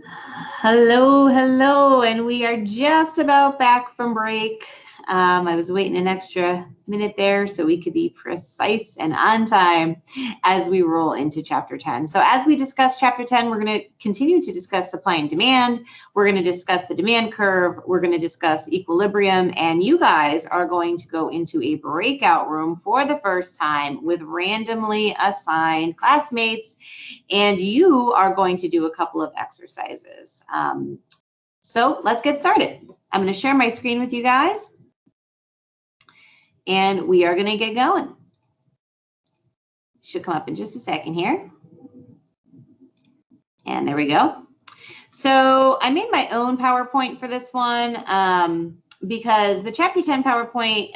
Hello, hello, and we are just about back from break. I was waiting an extra minute there so we could be precise and on time as we roll into chapter 10. So as we discuss chapter 10, we're going to continue to discuss supply and demand. We're going to discuss the demand curve. We're going to discuss equilibrium, and you guys are going to go into a breakout room for the first time with randomly assigned classmates, and you are going to do a couple of exercises. So let's get started. I'm going to share my screen with you guys, and we are going to get going. Should come up in just a second here. And there we go. So I made my own PowerPoint for this one because the chapter 10 PowerPoint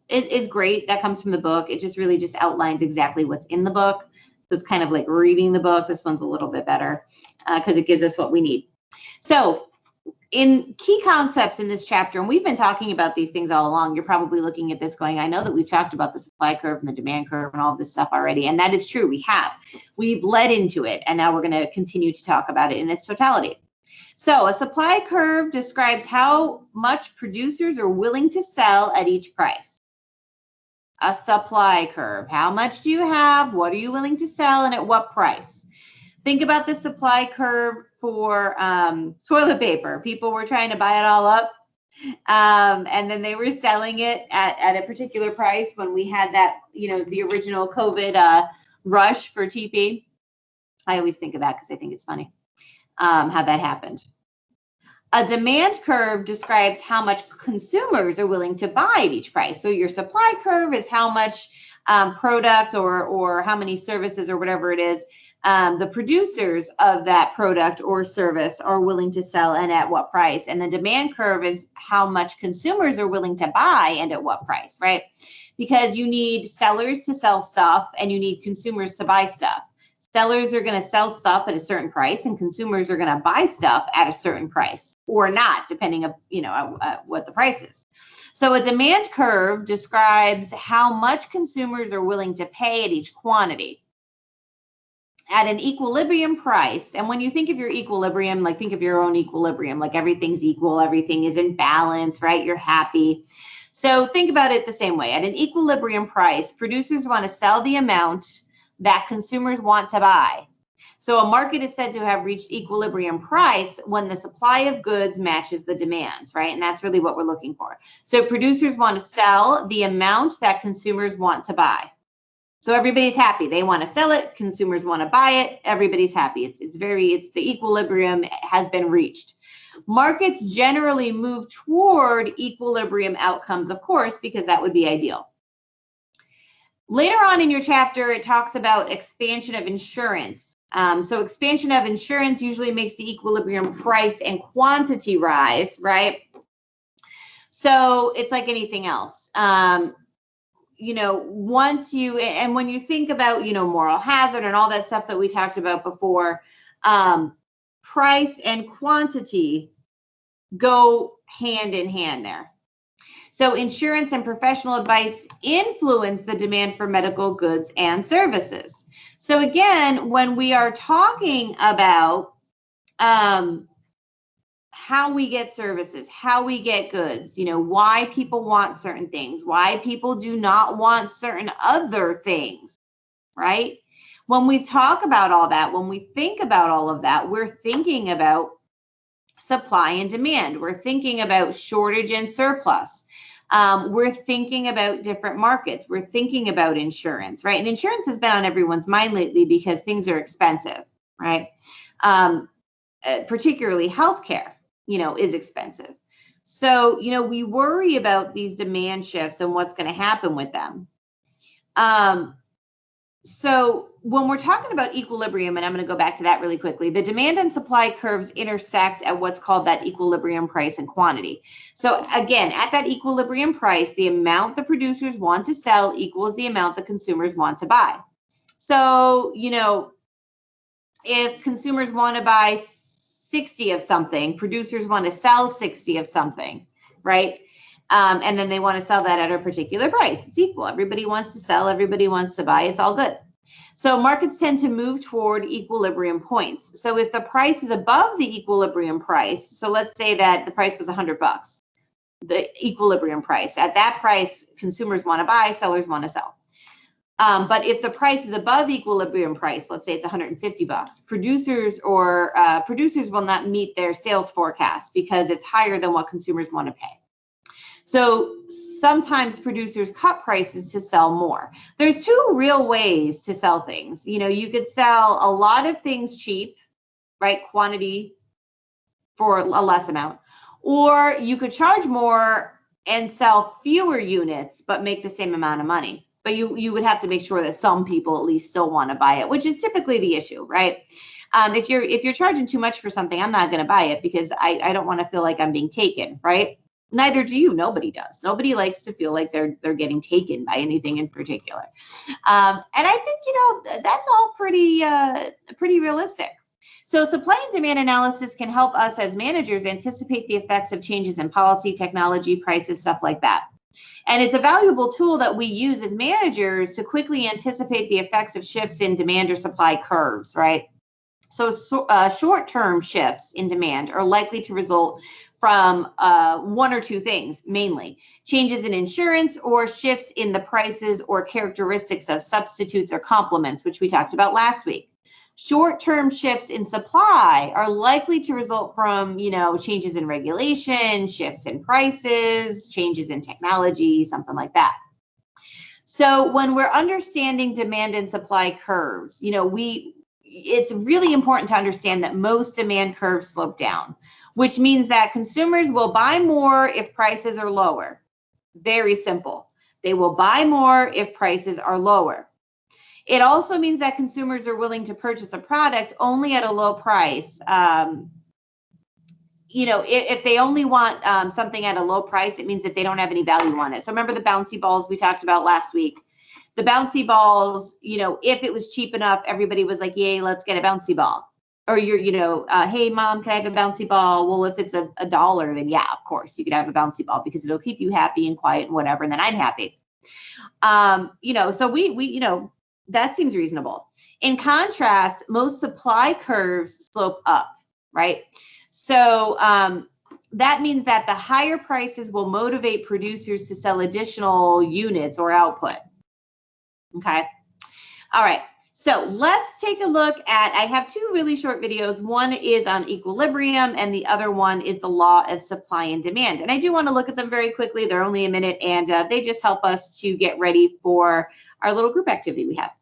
is great. That comes from the book. It just really just outlines exactly what's in the book. So it's kind of like reading the book. This one's a little bit better because it gives us what we need. So in key concepts in this chapter, and we've been talking about these things all along, you're probably looking at this going, I know that we've talked about the supply curve and the demand curve and all of this stuff already. And that is true. We have. We've led into it. And now we're going to continue to talk about it in its totality. So a supply curve describes how much producers are willing to sell at each price. A supply curve. How much do you have? What are you willing to sell and at what price? Think about the supply curve for toilet paper. People were trying to buy it all up, and then they were selling it at a particular price when we had that, the original COVID rush for TP. I always think of that because I think it's funny how that happened. A demand curve describes how much consumers are willing to buy at each price. So your supply curve is how much product or how many services or whatever it is the producers of that product or service are willing to sell and at what price. And the demand curve is how much consumers are willing to buy and at what price, right? Because you need sellers to sell stuff and you need consumers to buy stuff. Sellers are going to sell stuff at a certain price and consumers are going to buy stuff at a certain price or not, depending on, what the price is. So a demand curve describes how much consumers are willing to pay at each quantity. At an equilibrium price, and when you think of your equilibrium, like think of your own equilibrium, like everything's equal, everything is in balance, right? You're happy. So think about it the same way. At an equilibrium price, producers want to sell the amount that consumers want to buy. So a market is said to have reached equilibrium price when the supply of goods matches the demands, right? And that's really what we're looking for. So producers want to sell the amount that consumers want to buy. So everybody's happy. They want to sell it. Consumers want to buy it. Everybody's happy. It's the equilibrium has been reached. Markets generally move toward equilibrium outcomes, of course, because that would be ideal. Later on in your chapter, it talks about expansion of insurance. So expansion of insurance usually makes the equilibrium price and quantity rise, right? So it's like anything else. When you think about, moral hazard and all that stuff that we talked about before, price and quantity go hand in hand there. So insurance and professional advice influence the demand for medical goods and services. So again, when we are talking about how we get services, how we get goods, why people want certain things, why people do not want certain other things, right? When we talk about all that, when we think about all of that, we're thinking about supply and demand. We're thinking about shortage and surplus. We're thinking about different markets. We're thinking about insurance, right? And insurance has been on everyone's mind lately because things are expensive, right? Particularly healthcare, is expensive. So, we worry about these demand shifts and what's going to happen with them. So when we're talking about equilibrium, and I'm going to go back to that really quickly, the demand and supply curves intersect at what's called that equilibrium price and quantity. So again, at that equilibrium price, the amount the producers want to sell equals the amount the consumers want to buy. So, if consumers want to buy 60 of something, producers want to sell 60 of something, right? And then they want to sell that at a particular price. It's equal. Everybody wants to sell. Everybody wants to buy. It's all good. So markets tend to move toward equilibrium points. So if the price is above the equilibrium price, so let's say that the price was $100, the equilibrium price. At that price, consumers want to buy, sellers want to sell. But if the price is above equilibrium price, let's say it's $150, producers will not meet their sales forecast because it's higher than what consumers want to pay. So sometimes producers cut prices to sell more. There's two real ways to sell things. You know, you could sell a lot of things cheap, right? Quantity for a less amount. Or you could charge more and sell fewer units, but make the same amount of money. But you would have to make sure that some people at least still want to buy it, which is typically the issue, right? If you're charging too much for something, I'm not going to buy it because I don't want to feel like I'm being taken, right? Neither do you. Nobody does. Nobody likes to feel like they're getting taken by anything in particular. And I think, you know, that's all pretty realistic. So supply and demand analysis can help us as managers anticipate the effects of changes in policy, technology, prices, stuff like that. And it's a valuable tool that we use as managers to quickly anticipate the effects of shifts in demand or supply curves, right? So short-term shifts in demand are likely to result from one or two things, mainly changes in insurance or shifts in the prices or characteristics of substitutes or complements, which we talked about last week. Short-term shifts in supply are likely to result from, you know, changes in regulation, shifts in prices, changes in technology, something like that. So when we're understanding demand and supply curves, you know, it's really important to understand that most demand curves slope down, which means that consumers will buy more if prices are lower. Very simple. They will buy more if prices are lower. It also means that consumers are willing to purchase a product only at a low price. You know, if they only want something at a low price, it means that they don't have any value on it. So remember the bouncy balls we talked about last week? The bouncy balls, you know, if it was cheap enough, everybody was like, yay, let's get a bouncy ball. Or hey, mom, can I have a bouncy ball? Well, if it's a dollar, then yeah, of course, you could have a bouncy ball because it'll keep you happy and quiet and whatever. And then I'm happy. You know, so we you know, that seems reasonable. In contrast, most supply curves slope up, right? So that means that the higher prices will motivate producers to sell additional units or output. Okay. All right. So let's take a look at, I have two really short videos. One is on equilibrium and the other one is the law of supply and demand. And I do want to look at them very quickly. They're only a minute and they just help us to get ready for our little group activity we have.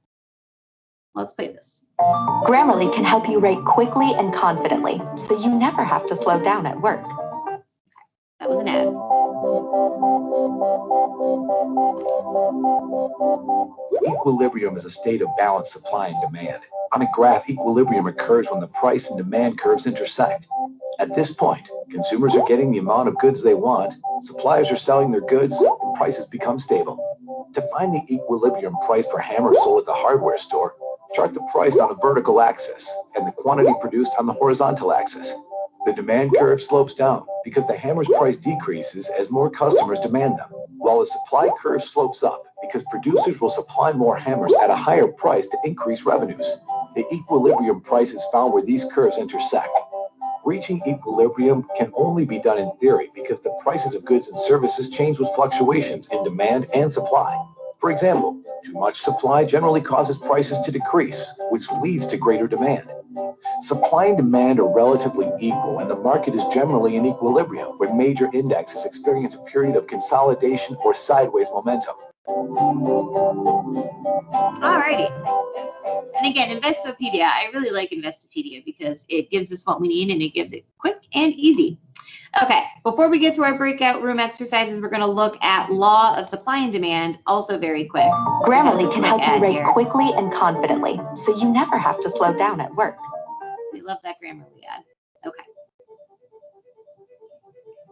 Let's play this. Grammarly can help you write quickly and confidently, so you never have to slow down at work. That was an ad. Equilibrium is a state of balanced supply and demand. On a graph, equilibrium occurs when the price and demand curves intersect. At this point, consumers are getting the amount of goods they want, suppliers are selling their goods, and prices become stable. To find the equilibrium price for hammers sold at the hardware store, chart the price on the vertical axis and the quantity produced on the horizontal axis. The demand curve slopes down because the hammer's price decreases as more customers demand them, while the supply curve slopes up because producers will supply more hammers at a higher price to increase revenues. The equilibrium price is found where these curves intersect. Reaching equilibrium can only be done in theory because the prices of goods and services change with fluctuations in demand and supply. For example, too much supply generally causes prices to decrease, which leads to greater demand. Supply and demand are relatively equal, and the market is generally in equilibrium, where major indexes experience a period of consolidation or sideways momentum. Alrighty. And again, Investopedia, I really like Investopedia because it gives us what we need and it gives it quick and easy. Okay, before we get to our breakout room exercises, we're going to look at law of supply and demand, also very quick. Grammarly can help you write quickly and confidently, so you never have to slow down at work. We love that Grammarly ad. Okay.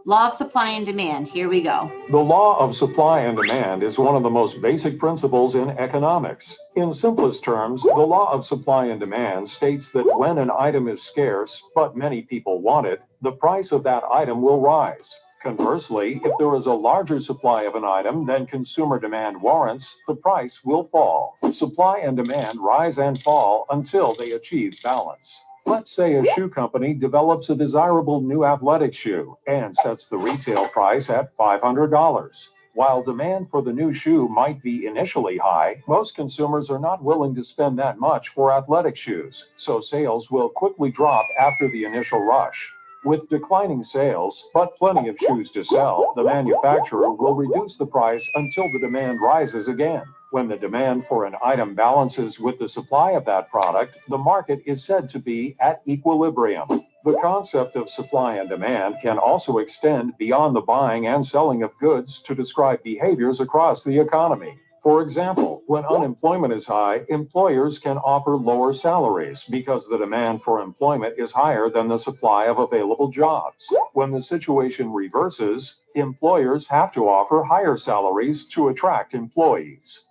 Law of supply and demand. Here we go. The law of supply and demand is one of the most basic principles in economics. In simplest terms, the law of supply and demand states that when an item is scarce, but many people want it, the price of that item will rise. Conversely, if there is a larger supply of an item than consumer demand warrants, the price will fall. Supply and demand rise and fall until they achieve balance. Let's say a shoe company develops a desirable new athletic shoe and sets the retail price at $500. While demand for the new shoe might be initially high, most consumers are not willing to spend that much for athletic shoes, so sales will quickly drop after the initial rush. With declining sales, but plenty of shoes to sell, the manufacturer will reduce the price until the demand rises again. When the demand for an item balances with the supply of that product, the market is said to be at equilibrium. The concept of supply and demand can also extend beyond the buying and selling of goods to describe behaviors across the economy. For example, when unemployment is high, employers can offer lower salaries because the demand for employment is higher than the supply of available jobs. When the situation reverses, employers have to offer higher salaries to attract employees.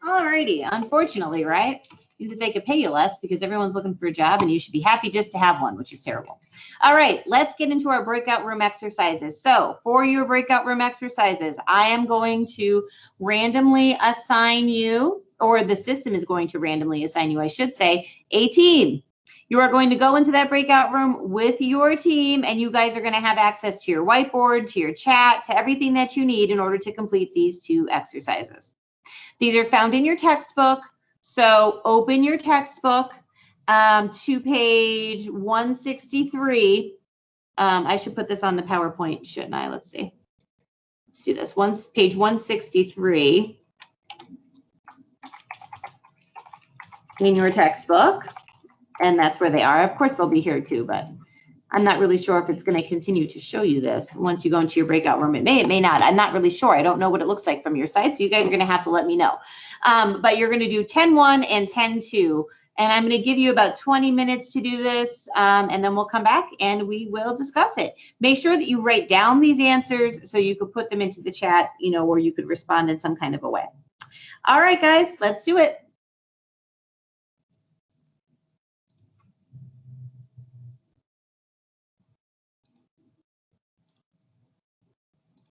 Alrighty, unfortunately, right? Means that they could pay you less because everyone's looking for a job and you should be happy just to have one, which is terrible. All right, let's get into our breakout room exercises. So for your breakout room exercises, I am going to randomly assign you, or the system is going to randomly assign you, I should say, a team. You are going to go into that breakout room with your team, and you guys are going to have access to your whiteboard, to your chat, to everything that you need in order to complete these 2 exercises. These are found in your textbook. So open your textbook to page 163. I should put this on the PowerPoint, shouldn't I? Let's see. Let's do this. Page 163 in your textbook. And that's where they are. Of course, they'll be here too, but I'm not really sure if it's going to continue to show you this once you go into your breakout room. It may not. I'm not really sure. I don't know what it looks like from your side, so you guys are going to have to let me know. But you're going to do 10-1 and 10-2, and I'm going to give you about 20 minutes to do this, and then we'll come back and we will discuss it. Make sure that you write down these answers so you could put them into the chat, or you could respond in some kind of a way. All right, guys, let's do it.